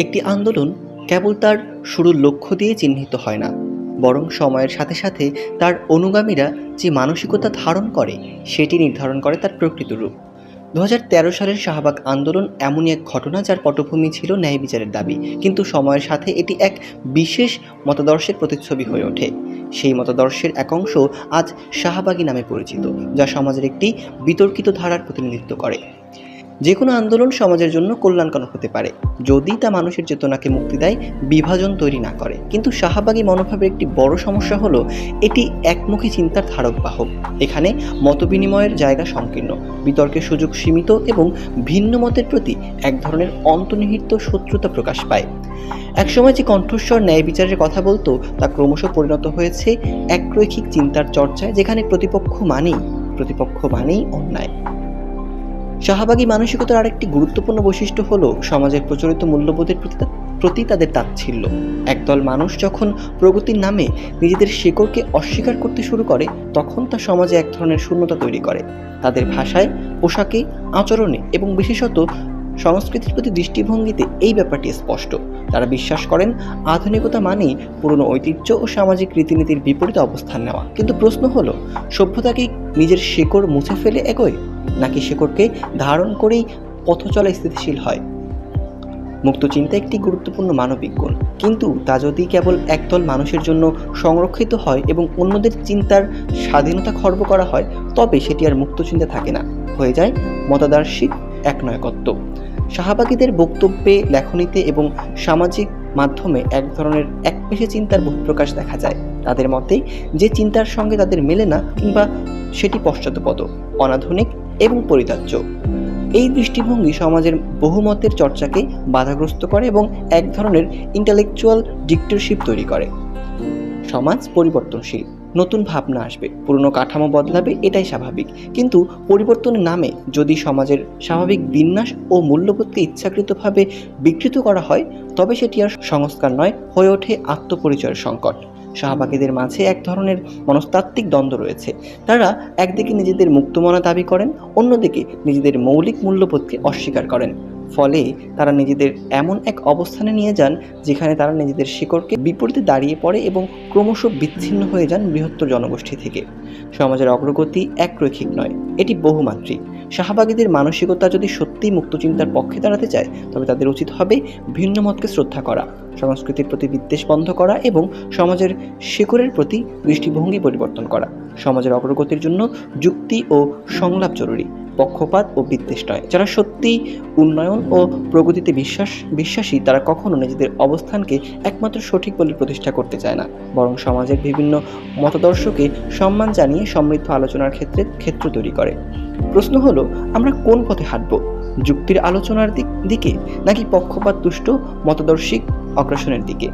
একটি আন্দোলন কেবল তার শুরুর লক্ষ্য দিয়ে চিহ্নিত হয় না, বরং সময়ের সাথে সাথে তার অনুগামীরা যে মানসিকতা ধারণ করে সেটি নির্ধারণ করে তার প্রকৃত রূপ। ২০১৩ সালের শাহবাগ আন্দোলন এমনই এক ঘটনা যার পটভূমি ছিল ন্যায় বিচারের দাবি, কিন্তু সময়ের সাথে এটি এক বিশেষ মতাদর্শের প্রতিচ্ছবি হয়ে ওঠে। সেই মতাদর্শের এক অংশ আজ শাহবাগী নামে পরিচিত, যা সমাজের একটি বিতর্কিত ধারার প্রতিনিধিত্ব করে। যে কোনো আন্দোলন সমাজের জন্য কল্যাণকর হতে পারে যদি তা মানুষের চেতনাকে মুক্তি দেয়, বিভাজন তৈরি না করে। কিন্তু শাহবাগী মনোভাবের একটি বড় সমস্যা হলো এটি একমুখী চিন্তার ধারক বাহক। এখানে মতবিনিময়ের জায়গা সংকীর্ণ, বিতর্কের সুযোগ সীমিত এবং ভিন্ন মতের প্রতি এক ধরনের অন্তর্নিহিত শত্রুতা প্রকাশ পায়। একসময় যে কণ্ঠস্বর ন্যায় বিচারের কথা বলতো তা ক্রমশ পরিণত হয়েছে একরৈখিক চিন্তার চর্চায়, যেখানে প্রতিপক্ষ মানেই অন্যায়। শাহবাগী মানসিকতার আরেকটি গুরুত্বপূর্ণ বৈশিষ্ট্য হলো সমাজের প্রচলিত মূল্যবোধের প্রতি তাদের তাচ্ছিল্য। একদল মানুষ যখন প্রগতির নামে নিজেদের শেকড়কে অস্বীকার করতে শুরু করে, তখন তা সমাজে এক ধরনের শূন্যতা তৈরি করে। তাদের ভাষায়, পোশাকে, আচরণে এবং বিশেষত সংস্কৃতির প্রতি দৃষ্টিভঙ্গিতে এই ব্যাপারটি স্পষ্ট। তারা বিশ্বাস করেন আধুনিকতা মানেই পুরনো ঐতিহ্য ও সামাজিক রীতিনীতির বিপরীতে অবস্থান নেওয়া। কিন্তু প্রশ্ন হলো, সভ্যতা কি নিজের শেকড় মুছে ফেলে এগোয়, নাকি শেকড়কে ধারণ করেই পথ চলা স্থিতিশীল হয়? মুক্ত চিন্তা একটি গুরুত্বপূর্ণ মানবিক গুণ, কিন্তু তা যদি কেবল একদল মানুষের জন্য সংরক্ষিত হয় এবং অন্যদের চিন্তার স্বাধীনতা খর্ব করা হয়, তবে সেটি আর মুক্ত চিন্তা থাকে না, হয়ে যায় মতাদর্শিক একনায়কত্ব। শাহবাগীদের বক্তব্যে, লেখনীতে এবং সামাজিক মাধ্যমে এক ধরনের একপেশে চিন্তার বহিঃপ্রকাশ দেখা যায়। তাদের মতে যে চিন্তার সঙ্গে তাদের মেলে না, কিংবা সেটি পশ্চাৎপদ, অনাধুনিক এবং পরিত্যাজ্য। এই দৃষ্টিভঙ্গি সমাজের বহুমতের চর্চাকে বাধাগ্রস্ত করে এবং এক ধরনের ইন্টেলেকচুয়াল ডিক্টেটরশিপ তৈরি করে। সমাজ পরিবর্তনশীল, নতুন ভাবনা আসবে, পুরনো কাঠামো বদলাবে, এটাই স্বাভাবিক। কিন্তু পরিবর্তনের নামে যদি সমাজের স্বাভাবিক বিন্যাস ও মূল্যবোধকে ইচ্ছাকৃতভাবে বিকৃত করা হয়, তবে সেটি আর সংস্কার নয়, হয়ে ওঠে আত্মপরিচয়ের সংকট। শাহবাগীদের মাঝে এক ধরনের মনস্তাত্ত্বিক দ্বন্দ্ব রয়েছে। তারা একদিকে নিজেদের মুক্তমনা দাবি করেন, অন্যদিকে নিজেদের মৌলিক মূল্যবোধকে অস্বীকার করেন। ফলে তারা নিজেদের এমন এক অবস্থানে নিয়ে যান যেখানে তারা নিজেদের শিকড়কে বিপরীতে দাঁড়িয়ে পড়ে এবং ক্রমশ বিচ্ছিন্ন হয়ে যান বৃহত্তর জনগোষ্ঠী থেকে। সমাজের অগ্রগতি একরৈখিক নয়, এটি বহুমাত্রিক। শাহবাগীদের মানসিকতা যদি সত্যিই মুক্তচিন্তার পক্ষে দাঁড়াতে চায়, তবে তাদের উচিত হবে ভিন্ন মতকে শ্রদ্ধা করা, সংস্কৃতির প্রতি বিদ্বেষ বন্ধ করা এবং সমাজের শেকড়ের প্রতি দৃষ্টিভঙ্গি পরিবর্তন করা। সমাজের অগ্রগতির জন্য যুক্তি ও সংলাপ জরুরি, পক্ষপাত ও বিদ্বেষ নয়। যারা সত্যি উন্নয়ন ও প্রগতিতে বিশ্বাসী, তারা কখনো নিজেদের অবস্থানকে একমাত্র সঠিক বলে প্রতিষ্ঠা করতে চায় না, বরং সমাজের বিভিন্ন মতাদর্শকে সম্মান জানিয়ে সমৃদ্ধ আলোচনার ক্ষেত্র তৈরি করে। প্রশ্ন হলো, আমরা কোন পথে হাঁটব? যুক্তির আলোচনার দিকে, নাকি পক্ষপাত দুষ্ট মতাদর্শিক অগ্রাসনের দিকে?